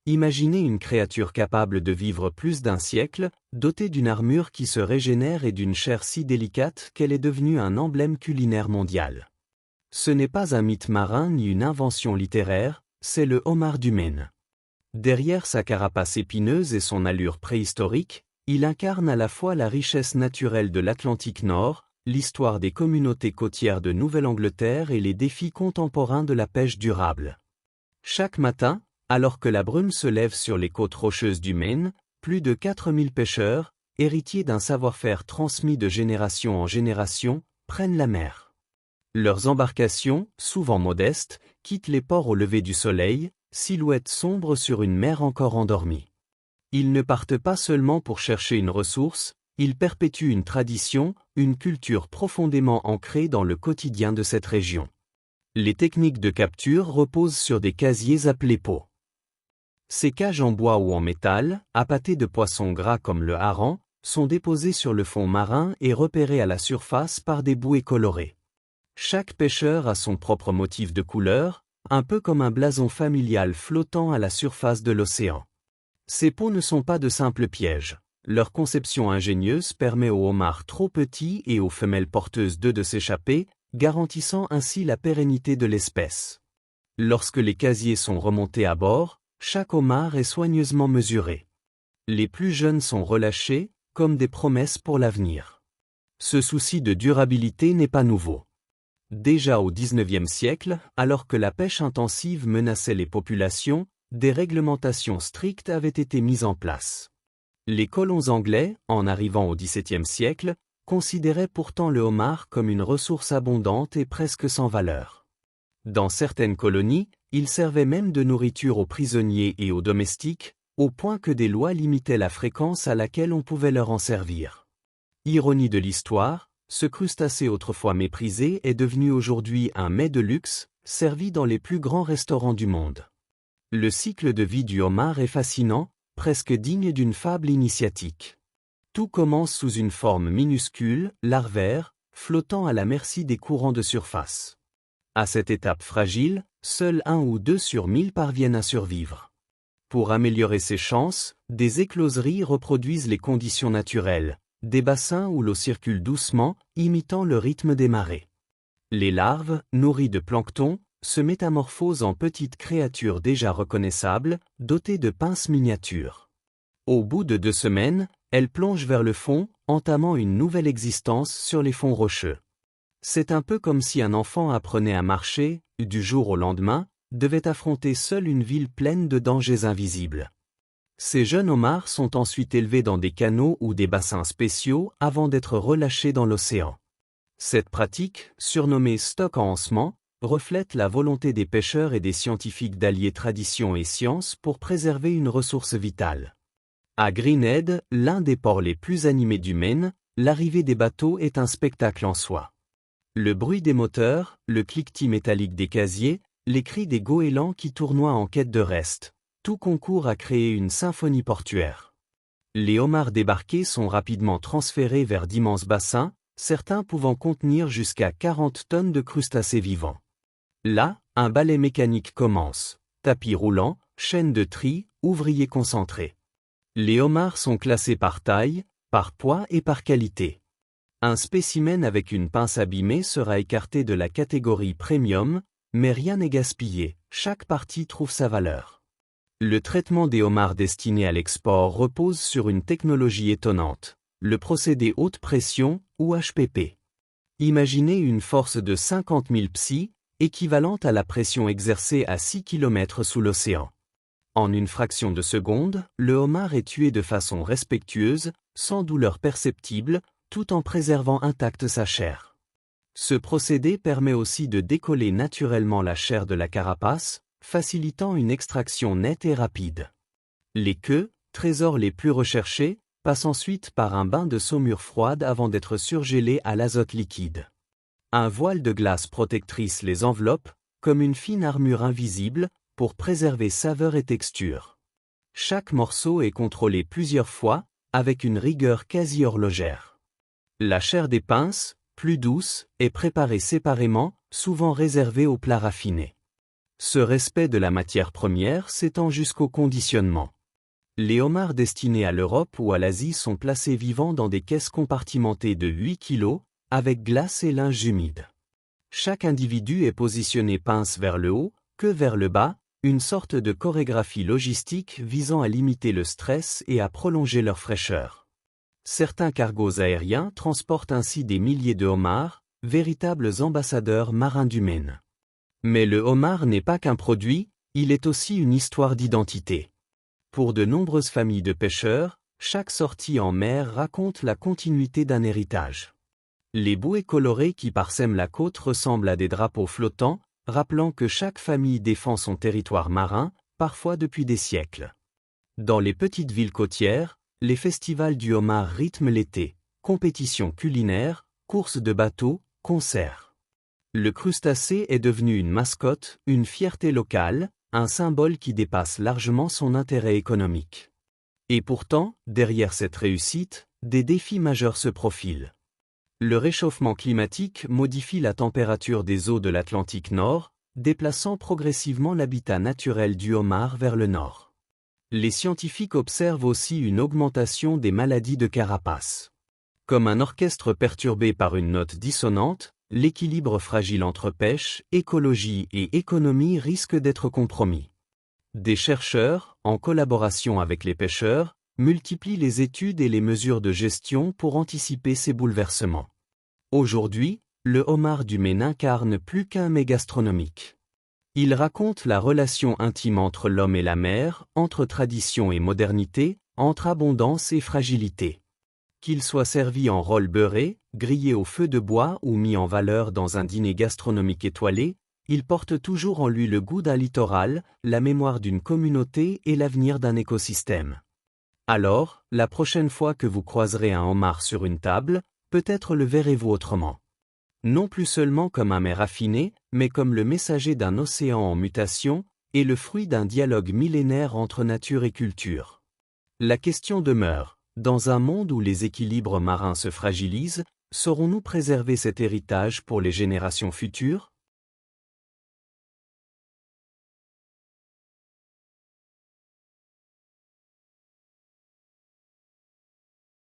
Imaginez une créature capable de vivre plus d'1 siècle, dotée d'une armure qui se régénère et d'une chair si délicate qu'elle est devenue un emblème culinaire mondial. Ce n'est pas un mythe marin ni une invention littéraire, c'est le homard du Maine. Derrière sa carapace épineuse et son allure préhistorique, il incarne à la fois la richesse naturelle de l'Atlantique Nord, l'histoire des communautés côtières de Nouvelle-Angleterre et les défis contemporains de la pêche durable. Chaque matin, alors que la brume se lève sur les côtes rocheuses du Maine, plus de 4000 pêcheurs, héritiers d'un savoir-faire transmis de génération en génération, prennent la mer. Leurs embarcations, souvent modestes, quittent les ports au lever du soleil, silhouettes sombres sur une mer encore endormie. Ils ne partent pas seulement pour chercher une ressource, ils perpétuent une tradition, une culture profondément ancrée dans le quotidien de cette région. Les techniques de capture reposent sur des casiers appelés pots. Ces cages en bois ou en métal, appâtées de poissons gras comme le hareng, sont déposées sur le fond marin et repérées à la surface par des bouées colorées. Chaque pêcheur a son propre motif de couleur, un peu comme un blason familial flottant à la surface de l'océan. Ces pots ne sont pas de simples pièges. Leur conception ingénieuse permet aux homards trop petits et aux femelles porteuses d'œufs de s'échapper, garantissant ainsi la pérennité de l'espèce. Lorsque les casiers sont remontés à bord, chaque homard est soigneusement mesuré. Les plus jeunes sont relâchés, comme des promesses pour l'avenir. Ce souci de durabilité n'est pas nouveau. Déjà au XIXe siècle, alors que la pêche intensive menaçait les populations, des réglementations strictes avaient été mises en place. Les colons anglais, en arrivant au XVIIe siècle, considéraient pourtant le homard comme une ressource abondante et presque sans valeur. Dans certaines colonies, il servait même de nourriture aux prisonniers et aux domestiques, au point que des lois limitaient la fréquence à laquelle on pouvait leur en servir. Ironie de l'histoire, ce crustacé autrefois méprisé est devenu aujourd'hui un mets de luxe, servi dans les plus grands restaurants du monde. Le cycle de vie du homard est fascinant, presque digne d'une fable initiatique. Tout commence sous une forme minuscule, larvaire, flottant à la merci des courants de surface. À cette étape fragile, seuls 1 ou 2 sur 1000 parviennent à survivre. Pour améliorer ses chances, des écloseries reproduisent les conditions naturelles, des bassins où l'eau circule doucement, imitant le rythme des marées. Les larves, nourries de plancton, se métamorphosent en petites créatures déjà reconnaissables, dotées de pinces miniatures. Au bout de 2 semaines, elles plongent vers le fond, entamant une nouvelle existence sur les fonds rocheux. C'est un peu comme si un enfant apprenait à marcher, du jour au lendemain, devait affronter seul une ville pleine de dangers invisibles. Ces jeunes homards sont ensuite élevés dans des canaux ou des bassins spéciaux avant d'être relâchés dans l'océan. Cette pratique, surnommée stock en hancement, reflète la volonté des pêcheurs et des scientifiques d'allier tradition et science pour préserver une ressource vitale. À Greenhead, l'un des ports les plus animés du Maine, l'arrivée des bateaux est un spectacle en soi. Le bruit des moteurs, le cliquetis métallique des casiers, les cris des goélands qui tournoient en quête de reste, tout concourt à créer une symphonie portuaire. Les homards débarqués sont rapidement transférés vers d'immenses bassins, certains pouvant contenir jusqu'à 40 tonnes de crustacés vivants. Là, un balai mécanique commence, tapis roulant, chaîne de tri, ouvriers concentrés. Les homards sont classés par taille, par poids et par qualité. Un spécimen avec une pince abîmée sera écarté de la catégorie premium, mais rien n'est gaspillé, chaque partie trouve sa valeur. Le traitement des homards destinés à l'export repose sur une technologie étonnante, le procédé haute pression, ou HPP. Imaginez une force de 50 000 psi, équivalente à la pression exercée à 6 km sous l'océan. En une fraction de seconde, le homard est tué de façon respectueuse, sans douleur perceptible, tout en préservant intacte sa chair. Ce procédé permet aussi de décoller naturellement la chair de la carapace, facilitant une extraction nette et rapide. Les queues, trésors les plus recherchés, passent ensuite par un bain de saumure froide avant d'être surgelées à l'azote liquide. Un voile de glace protectrice les enveloppe, comme une fine armure invisible, pour préserver saveur et texture. Chaque morceau est contrôlé plusieurs fois, avec une rigueur quasi horlogère. La chair des pinces, plus douce, est préparée séparément, souvent réservée aux plats raffinés. Ce respect de la matière première s'étend jusqu'au conditionnement. Les homards destinés à l'Europe ou à l'Asie sont placés vivants dans des caisses compartimentées de 8 kg, avec glace et linge humide. Chaque individu est positionné pince vers le haut, queue vers le bas, une sorte de chorégraphie logistique visant à limiter le stress et à prolonger leur fraîcheur. Certains cargos aériens transportent ainsi des milliers de homards, véritables ambassadeurs marins du Maine. Mais le homard n'est pas qu'un produit, il est aussi une histoire d'identité. Pour de nombreuses familles de pêcheurs, chaque sortie en mer raconte la continuité d'un héritage. Les bouées colorées qui parsèment la côte ressemblent à des drapeaux flottants, rappelant que chaque famille défend son territoire marin, parfois depuis des siècles. Dans les petites villes côtières, les festivals du homard rythment l'été, compétitions culinaires, courses de bateaux, concerts. Le crustacé est devenu une mascotte, une fierté locale, un symbole qui dépasse largement son intérêt économique. Et pourtant, derrière cette réussite, des défis majeurs se profilent. Le réchauffement climatique modifie la température des eaux de l'Atlantique Nord, déplaçant progressivement l'habitat naturel du homard vers le nord. Les scientifiques observent aussi une augmentation des maladies de carapace. Comme un orchestre perturbé par une note dissonante, l'équilibre fragile entre pêche, écologie et économie risque d'être compromis. Des chercheurs, en collaboration avec les pêcheurs, multiplient les études et les mesures de gestion pour anticiper ces bouleversements. Aujourd'hui, le homard du Maine incarne plus qu'un mets gastronomique. Il raconte la relation intime entre l'homme et la mer, entre tradition et modernité, entre abondance et fragilité. Qu'il soit servi en rôle beurré, grillé au feu de bois ou mis en valeur dans un dîner gastronomique étoilé, il porte toujours en lui le goût d'un littoral, la mémoire d'une communauté et l'avenir d'un écosystème. Alors, la prochaine fois que vous croiserez un homard sur une table, peut-être le verrez-vous autrement. Non plus seulement comme un mets raffiné, mais comme le messager d'un océan en mutation, et le fruit d'un dialogue millénaire entre nature et culture. La question demeure, dans un monde où les équilibres marins se fragilisent, saurons-nous préserver cet héritage pour les générations futures ?